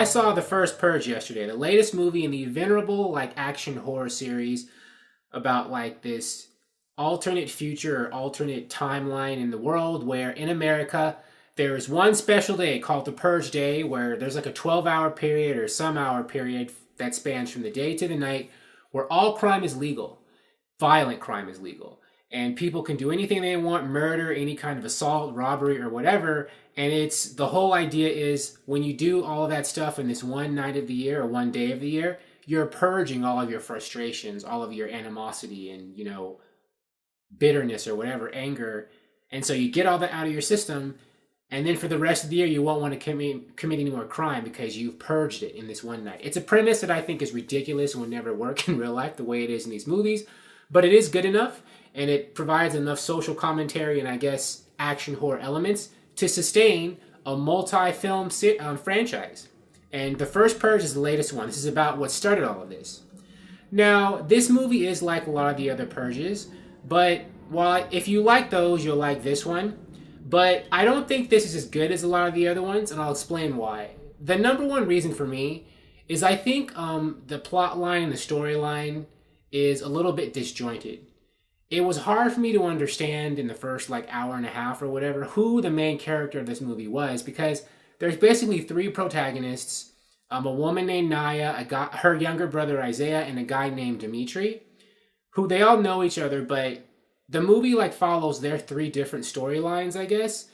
I saw the first Purge yesterday, the latest movie in the venerable like action horror series about like this alternate future or alternate timeline in the world where in America there's one special day called the Purge Day where there's like a 12-hour period or some hour period that spans from the day to the night where all crime is legal. Violent crime is legal. And people can do anything they want, murder, any kind of assault, robbery, or whatever. And it's the whole idea is when you do all of that stuff in this one night of the year or one day of the year, you're purging all of your frustrations, all of your animosity and, bitterness or whatever, anger. And so you get all that out of your system. And then for the rest of the year, you won't want to commit any more crime because you've purged it in this one night. It's a premise that I think is ridiculous and would never work in real life the way it is in these movies. But it is good enough. And it provides enough social commentary and I guess action horror elements to sustain a multi-film franchise. And the first Purge is the latest one. This is about what started all of this. Now, this movie is like a lot of the other Purges, but while if you like those, you'll like this one. But I don't think this is as good as a lot of the other ones, and I'll explain why. The number one reason for me is I think the plot line and the storyline is a little bit disjointed. It was hard for me to understand in the first hour and a half or whatever who the main character of this movie was because there's basically three protagonists, a woman named Naya, her younger brother Isaiah, and a guy named Dimitri, who they all know each other, but the movie follows their three different storylines, I guess.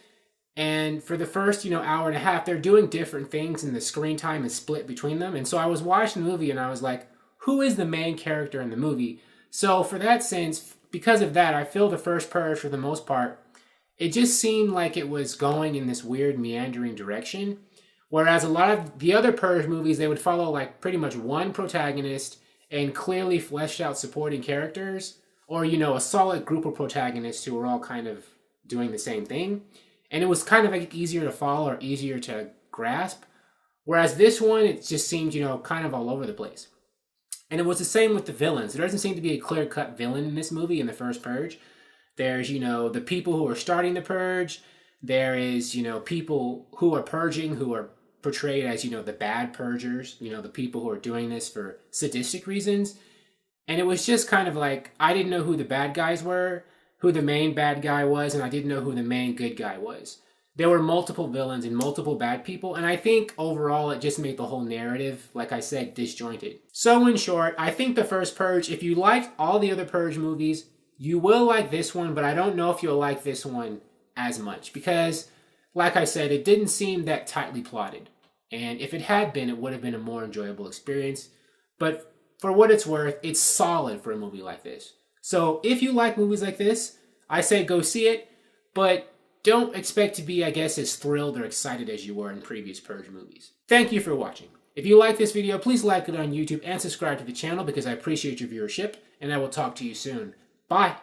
And for the first, hour and a half, they're doing different things and the screen time is split between them. And so I was watching the movie and I was like, who is the main character in the movie? So for that sense, because of that, I feel the first Purge, for the most part, it just seemed like it was going in this weird meandering direction. Whereas a lot of the other Purge movies, they would follow pretty much one protagonist and clearly fleshed out supporting characters. Or, a solid group of protagonists who were all kind of doing the same thing. And it was kind of easier to follow or easier to grasp. Whereas this one, it just seemed, kind of all over the place. And it was the same with the villains. There doesn't seem to be a clear-cut villain in this movie, in the first Purge. There's, the people who are starting the Purge. There is, people who are purging, who are portrayed as, the bad purgers. The people who are doing this for sadistic reasons. And it was just kind of I didn't know who the bad guys were, who the main bad guy was, and I didn't know who the main good guy was. There were multiple villains and multiple bad people, and I think overall it just made the whole narrative, like I said, disjointed. So in short, I think the first Purge, if you liked all the other Purge movies, you will like this one, but I don't know if you'll like this one as much. Because, like I said, it didn't seem that tightly plotted. And if it had been, it would have been a more enjoyable experience. But for what it's worth, it's solid for a movie like this. So if you like movies like this, I say go see it, but don't expect to be, I guess, as thrilled or excited as you were in previous Purge movies. Thank you for watching. If you like this video, please like it on YouTube and subscribe to the channel because I appreciate your viewership, and I will talk to you soon. Bye!